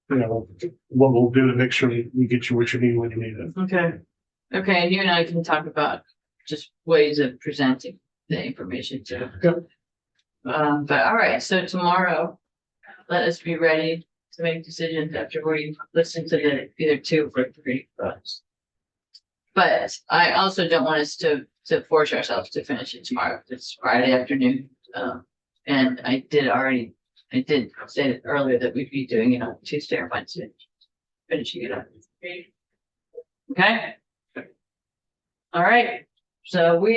what we'll do to make sure we get you what you need when you need it. Okay. Okay, and you and I can talk about just ways of presenting the information too. Yep. But all right, so tomorrow, let us be ready to make decisions after we listen to the either 2 or 3 votes. But I also don't want us to force ourselves to finish it tomorrow. It's Friday afternoon. And I did say it earlier that we'd be doing it on Tuesday or Wednesday. Finishing it up. Okay? All right, so we